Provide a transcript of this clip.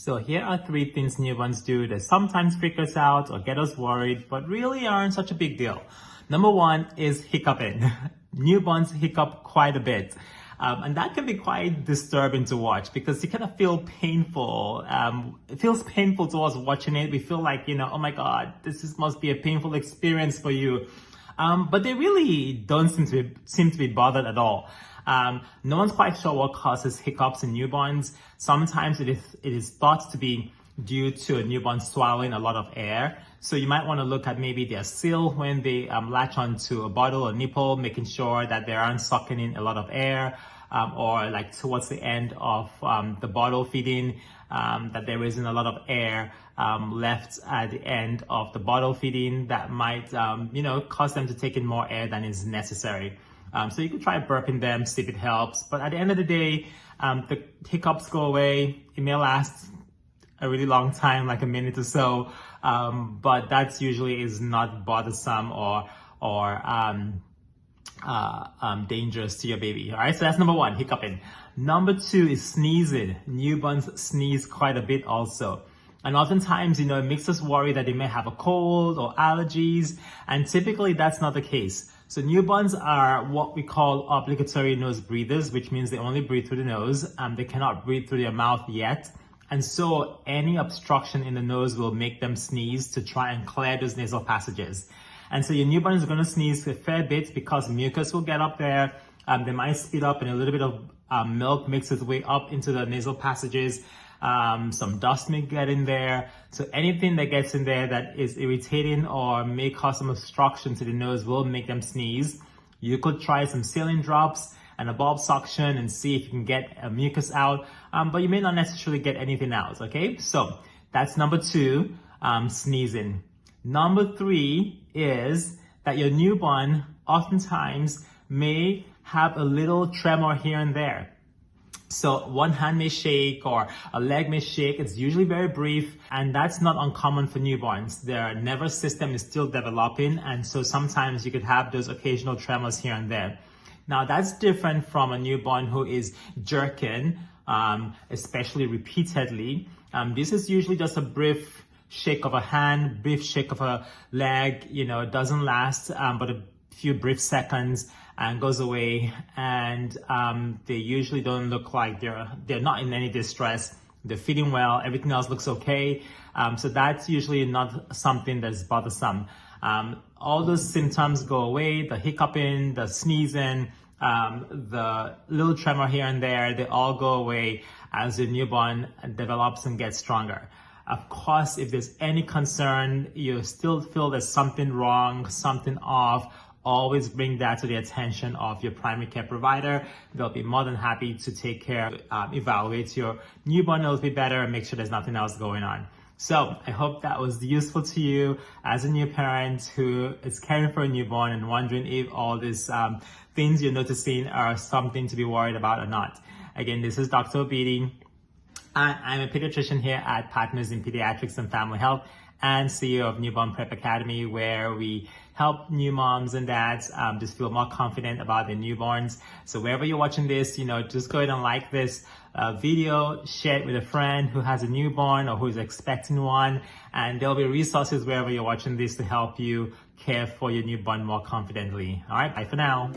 So here are 3 things newborns do that sometimes freak us out or get us worried, but really aren't such a big deal. Number 1 is hiccuping. Newborns hiccup quite a bit. And that can be quite disturbing to watch because you kind of feel painful. It feels painful to us watching it. We feel like, oh my God, must be a painful experience for you. But they really don't seem to be bothered at all. No one's quite sure what causes hiccups in newborns. Sometimes it is thought to be due to a newborn swallowing a lot of air. So you might want to look at maybe their seal when they latch onto a bottle or nipple, making sure that they aren't sucking in a lot of air, or like towards the end of the bottle feeding, that there isn't a lot of air left at the end of the bottle feeding that might cause them to take in more air than is necessary. So you can try burping them, see if it helps. But at the end of the day, the hiccups go away. It may last a really long time, like a minute or so, but that usually is not bothersome or dangerous to your baby. All right, so that's number 1, hiccuping. Number 2 is sneezing. Newborns sneeze quite a bit also. And oftentimes, it makes us worry that they may have a cold or allergies, and typically that's not the case. So newborns are what we call obligatory nose breathers, which means they only breathe through the nose. They cannot breathe through their mouth yet. And so any obstruction in the nose will make them sneeze to try and clear those nasal passages. And so your newborn is going to sneeze a fair bit because mucus will get up there. They might spit up and a little bit of milk makes its way up into the nasal passages. Some dust may get in there. So anything that gets in there that is irritating or may cause some obstruction to the nose will make them sneeze. You could try some saline drops and a bulb suction and see if you can get a mucus out, but you may not necessarily get anything out, okay? So that's number 2, sneezing. Number 3 is that your newborn oftentimes may have a little tremor here and there. So one hand may shake or a leg may shake. It's usually very brief, and that's not uncommon for newborns. Their nervous system is still developing, and so sometimes you could have those occasional tremors here and there. Now that's different from a newborn who is jerking, especially repeatedly. This is usually just a brief shake of a hand, brief shake of a leg. It doesn't last but a few brief seconds and goes away, and they usually don't look like they're not in any distress. They're feeding well, everything else looks okay. So that's usually not something that's bothersome. All those symptoms go away, the hiccuping, the sneezing, the little tremor here and there, they all go away as the newborn develops and gets stronger. Of course, if there's any concern, you still feel there's something wrong, something off, always bring that to the attention of your primary care provider. They'll be more than happy to take care, evaluate your newborn a little bit better and make sure there's nothing else going on. So I hope that was useful to you as a new parent who is caring for a newborn and wondering if all these things you're noticing are something to be worried about or not. Again, this is Dr. Obidi. I'm a pediatrician here at Partners in Pediatrics and Family Health and CEO of Newborn Prep Academy, where we help new moms and dads just feel more confident about their newborns. So wherever you're watching this, just go ahead and like this video, share it with a friend who has a newborn or who's expecting one, and there'll be resources wherever you're watching this to help you care for your newborn more confidently. All right, bye for now.